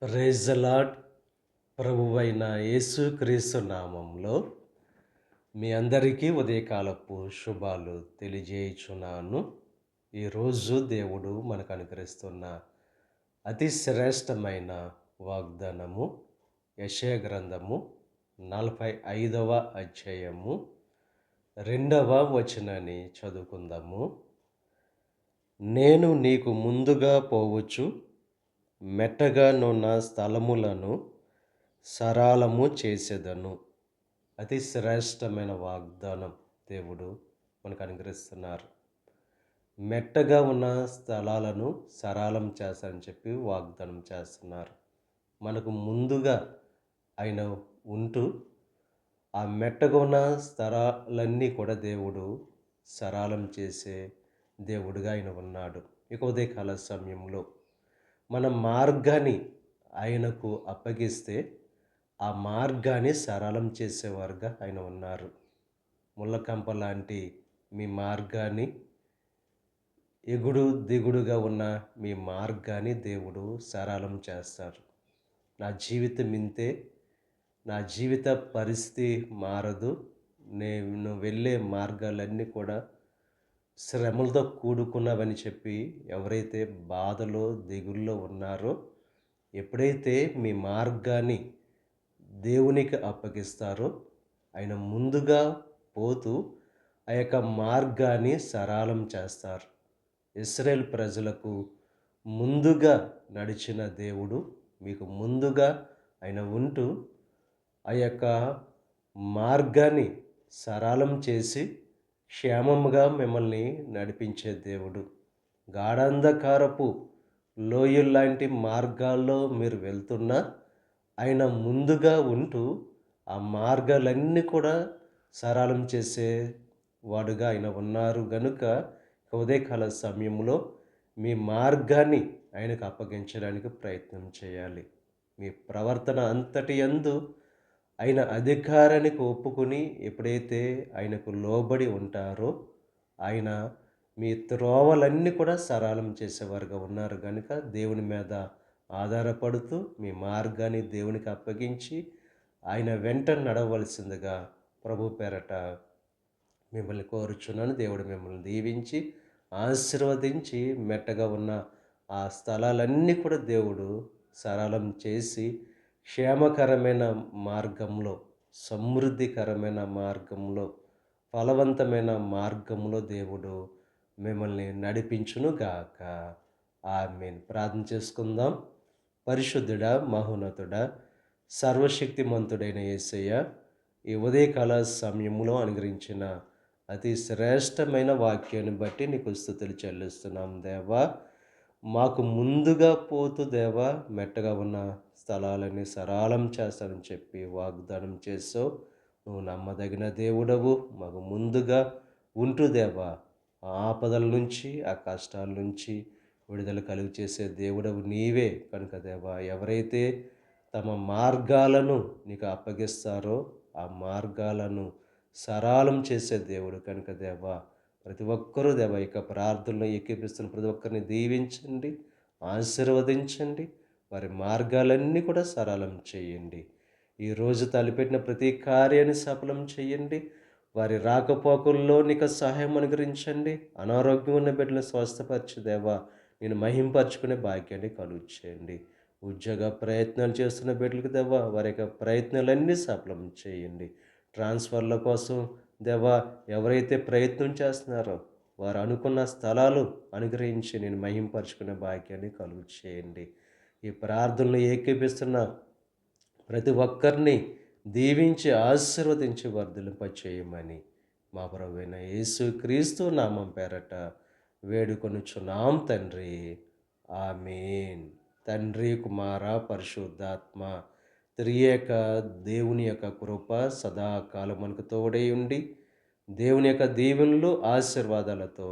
Praise the lord. ప్రభువైన యేసుక్రీస్తు నామంలో మీ అందరికీ ఉదయకాలపు శుభాలు తెలియజేయుచున్నాను. ఈరోజు దేవుడు మనకు అనుగ్రహిస్తున్న అతి శ్రేష్టమైన వాగ్దానము యెషయా గ్రంథము 45వ అధ్యాయము 2వ వచనాన్ని చదువుకుందాము. నేను నీకు ముందుగా పోవచ్చు, మెట్టగా నున్న స్థలములను సరళము చేసేదను. అతి శ్రేష్టమైన వాగ్దానం దేవుడు మనకు అనుగ్రహిస్తున్నారు. మెట్టగా ఉన్న స్థలాలను సరళం చేస్తానని చెప్పి వాగ్దానం చేస్తున్నారు. మనకు ముందుగా ఆయన ఉంటూ ఆ మెట్టగా ఉన్న స్థలాలన్నీ కూడా దేవుడు సరళం చేసే దేవుడుగా ఆయన ఉన్నాడు. ఇక ఉదయకాల సమయంలో మన మార్గాన్ని ఆయనకు అప్పగిస్తే ఆ మార్గాన్ని సరళం చేసేవారుగా ఆయన ఉన్నారు. ముళ్ళకంప లాంటి మీ మార్గాన్ని, ఎగుడు దిగుడుగా ఉన్న మీ మార్గాన్ని దేవుడు సరళం చేస్తారు. నా జీవితం ఇంతే, నా జీవిత పరిస్థితి మారదు, నేను వెళ్ళే మార్గాలన్నీ కూడా శ్రమలతో కూడుకున్నవని చెప్పి ఎవరైతే బాధలో దిగుల్లో ఉన్నారో, ఎప్పుడైతే మీ మార్గాన్ని దేవునికి అప్పగిస్తారో ఆయన ముందుగా పోతూ ఆ యొక్క మార్గాన్ని సరళం చేస్తారు. ఇశ్రాయేలు ప్రజలకు ముందుగా నడిచిన దేవుడు మీకు ముందుగా ఆయన ఉంటూ ఆ యొక్క మార్గాన్ని సరళం చేసి క్షేమముగా మిమ్మల్ని నడిపించే దేవుడు. గాఢాంధకారపు లోయల్లాంటి మార్గాల్లో మీరు వెళ్తున్నా ఆయన ముందుగా ఉంటూ ఆ మార్గాలన్నీ కూడా సరళం చేసే వాడుగా ఆయన ఉన్నారు గనుక ఉదయకాల సమయంలో మీ మార్గాన్ని ఆయనకు అప్పగించడానికి ప్రయత్నం చేయాలి. మీ ప్రవర్తన అంతటి యందు ఆయన అధికారానికి ఒప్పుకొని ఎప్పుడైతే ఆయనకు లోబడి ఉంటారో ఆయన మీ త్రోవలన్నీ కూడా సరళం చేసేవారుగా ఉన్నారు కనుక దేవుని మీద ఆధారపడుతూ మీ మార్గాన్ని దేవునికి అప్పగించి ఆయన వెంట నడవలసిందిగా ప్రభు పేరట మిమ్మల్ని కోరుచున్నాను. దేవుడు మిమ్మల్ని దీవించి ఆశీర్వదించి మెట్టగా ఉన్న ఆ స్థలాలన్నీ కూడా దేవుడు సరళం చేసి క్షేమకరమైన మార్గంలో, సమృద్ధికరమైన మార్గంలో, ఫలవంతమైన మార్గంలో దేవుడు మిమ్మల్ని నడిపించును గాక. ఆమేన్. ప్రార్థన చేసుకుందాం. పరిశుద్ధుడా, మహోన్నతుడా, సర్వశక్తిమంతుడైన యేసయ్య, ఈ ఉదయకాల సమయంలో అనుగ్రహించిన అతి శ్రేష్టమైన వాక్యాన్ని బట్టి నీకు స్తుతులు చెల్లిస్తున్నాం దేవా. మాకు ముందుగా పోతూ దేవా మెట్టగా ఉన్న స్థలాలని సరళం చేస్తానని చెప్పి వాగ్దానం చేసావు. నువ్వు నమ్మదగిన దేవుడవు. మాకు ముందుగా ఉంటూ దేవా ఆ ఆపదల నుంచి, ఆ కష్టాల నుంచి విడుదల కలుగు చేసే దేవుడవు నీవే కనుక దేవా, ఎవరైతే తమ మార్గాలను నీకు అప్పగిస్తారో ఆ మార్గాలను సరళం చేసే దేవుడు కనుక దేవా, ప్రతి ఒక్కరూ దేవా ఇక ప్రార్థనలో ఏకీపిస్తున్న ప్రతి ఒక్కరిని దీవించండి, ఆశీర్వదించండి, వారి మార్గాలన్నీ కూడా సరళం చేయండి. ఈరోజు తలపెట్టిన ప్రతి కార్యాన్ని సఫలం చేయండి. వారి రాకపోకల్లో నీకు సహాయం అనుగ్రహించండి. అనారోగ్యం ఉన్న బిడ్డలను స్వస్థపరచు దేవా, నేను మహింపరచుకునే భాగ్యాన్ని కలుగు చేయండి. ఉద్యోగ ప్రయత్నాలు చేస్తున్న బిడ్డలకు దేవా వారి యొక్క ప్రయత్నాలన్నీ సఫలం చేయండి. ట్రాన్స్ఫర్ల కోసం దేవా ఎవరైతే ప్రయత్నం చేస్తున్నారో వారు అనుకున్న స్థలాలు అనుగ్రహించి నేను మహింపరచుకునే భాగ్యాన్ని కలుగు చేయండి. ఈ ప్రార్థనలు ఏకీపిస్తున్న ప్రతి ఒక్కరిని దీవించి ఆశీర్వదించి వర్ధిల్లింపచేయమని మా ప్రభువైన యేసుక్రీస్తు నామం పేరట వేడుకొనుచున్నాం తండ్రి. ఆమేన్. తండ్రి, కుమార, పరిశుద్ధాత్మ త్రియేక దేవుని యొక్క కృప సదాకాలం మనకు తోడై ఉండి దేవుని యొక్క దీవెనలు ఆశీర్వాదాలతో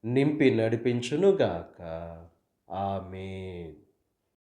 నింపి నడిపించునుగాక. ఆమేన్.